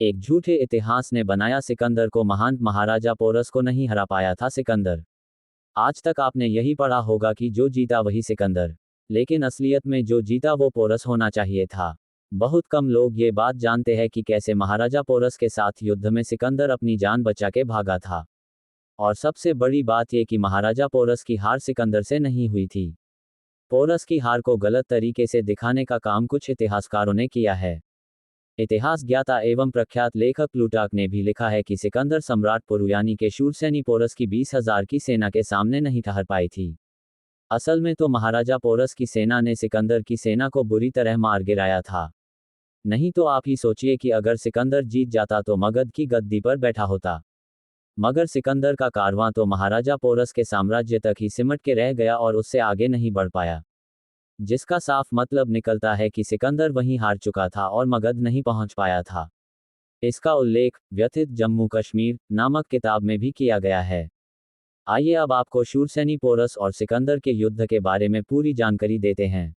एक झूठे इतिहास ने बनाया सिकंदर को महान, महाराजा पोरस को नहीं हरा पाया था सिकंदर। आज तक आपने यही पढ़ा होगा कि जो जीता वही सिकंदर, लेकिन असलियत में जो जीता वो पोरस होना चाहिए था। बहुत कम लोग ये बात जानते हैं कि कैसे महाराजा पोरस के साथ युद्ध में सिकंदर अपनी जान बचा के भागा था। और सबसे बड़ी बात यह कि महाराजा पोरस की हार सिकंदर से नहीं हुई थी। पोरस की हार को गलत तरीके से दिखाने का काम कुछ इतिहासकारों ने किया है। इतिहास ज्ञाता एवं प्रख्यात लेखक प्लूटार्क ने भी लिखा है कि सिकंदर सम्राट पुरु यानी के शूरसैनी पोरस की 20,000 की सेना के सामने नहीं ठहर पाई थी। असल में तो महाराजा पोरस की सेना ने सिकंदर की सेना को बुरी तरह मार गिराया था। नहीं तो आप ही सोचिए कि अगर सिकंदर जीत जाता तो मगध की गद्दी पर बैठा होता, मगर सिकंदर का कारवां तो महाराजा पोरस के साम्राज्य तक ही सिमट के रह गया और उससे आगे नहीं बढ़ पाया, जिसका साफ मतलब निकलता है कि सिकंदर वहीं हार चुका था और मगध नहीं पहुंच पाया था। इसका उल्लेख व्यथित जम्मू कश्मीर नामक किताब में भी किया गया है। आइए अब आपको शूरसैनी पोरस और सिकंदर के युद्ध के बारे में पूरी जानकारी देते हैं।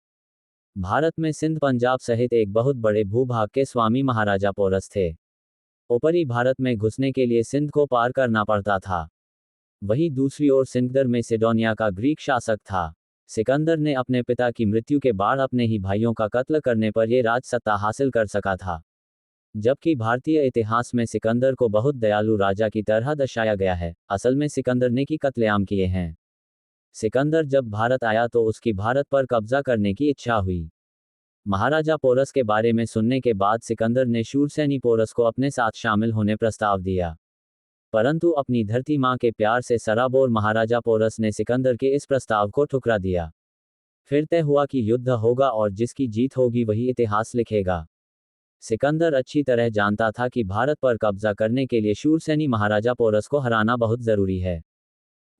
भारत में सिंध पंजाब सहित एक बहुत बड़े भूभाग के स्वामी महाराजा पोरस थे। ऊपरी भारत में घुसने के लिए सिंध को पार करना पड़ता था। वहीं दूसरी ओर सिकंदर मैसेडोनिया का ग्रीक शासक था। सिकंदर ने अपने पिता की मृत्यु के बाद अपने ही भाइयों का कत्ल करने पर यह राज सत्ता हासिल कर सका था। जबकि भारतीय इतिहास में सिकंदर को बहुत दयालु राजा की तरह दर्शाया गया है, असल में सिकंदर ने की कत्लेआम किए हैं। सिकंदर जब भारत आया तो उसकी भारत पर कब्जा करने की इच्छा हुई। महाराजा पोरस के बारे में सुनने के बाद सिकंदर ने शूरसैनी पोरस को अपने साथ शामिल होने प्रस्ताव दिया, परंतु अपनी धरती मां के प्यार से सराबोर महाराजा पोरस ने सिकंदर के इस प्रस्ताव को ठुकरा दिया। फिर तय हुआ कि युद्ध होगा और जिसकी जीत होगी वही इतिहास लिखेगा। सिकंदर अच्छी तरह जानता था कि भारत पर कब्जा करने के लिए शूरसैनी महाराजा पोरस को हराना बहुत जरूरी है।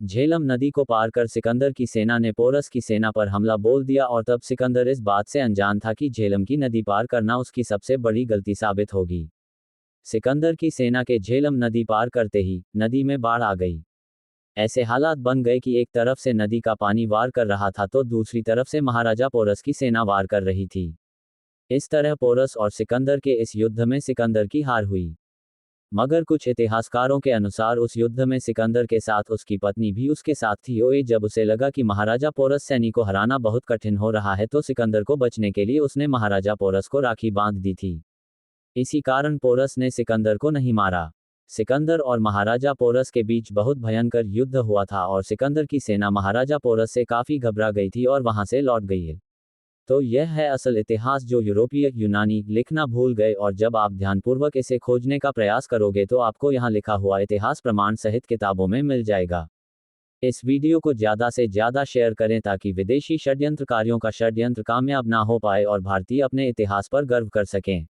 झेलम नदी को पार कर सिकंदर की सेना ने पोरस की सेना पर हमला बोल दिया और तब सिकंदर इस बात से अनजान था कि झेलम की नदी पार करना उसकी सबसे बड़ी गलती साबित होगी। सिकंदर की सेना के झेलम नदी पार करते ही नदी में बाढ़ आ गई। ऐसे हालात बन गए कि एक तरफ से नदी का पानी वार कर रहा था तो दूसरी तरफ से महाराजा पोरस की सेना वार कर रही थी। इस तरह पोरस और सिकंदर के इस युद्ध में सिकंदर की हार हुई। मगर कुछ इतिहासकारों के अनुसार उस युद्ध में सिकंदर के साथ उसकी पत्नी भी उसके साथ थी। जब उसे लगा कि महाराजा पोरस सैनी को हराना बहुत कठिन हो रहा है तो सिकंदर को बचने के लिए उसने महाराजा पोरस को राखी बांध दी थी। इसी कारण पोरस ने सिकंदर को नहीं मारा। सिकंदर और महाराजा पोरस के बीच बहुत भयंकर युद्ध हुआ था और सिकंदर की सेना महाराजा पोरस से काफी घबरा गई थी और वहां से लौट गई है। तो यह है असल इतिहास जो यूरोपीय यूनानी लिखना भूल गए, और जब आप ध्यानपूर्वक इसे खोजने का प्रयास करोगे तो आपको यहाँ लिखा हुआ इतिहास प्रमाण सहित किताबों में मिल जाएगा। इस वीडियो को ज़्यादा से ज़्यादा शेयर करें ताकि विदेशी षड्यंत्रकारियों का षड्यंत्र कामयाब ना हो पाए और भारतीय अपने इतिहास पर गर्व कर सकें।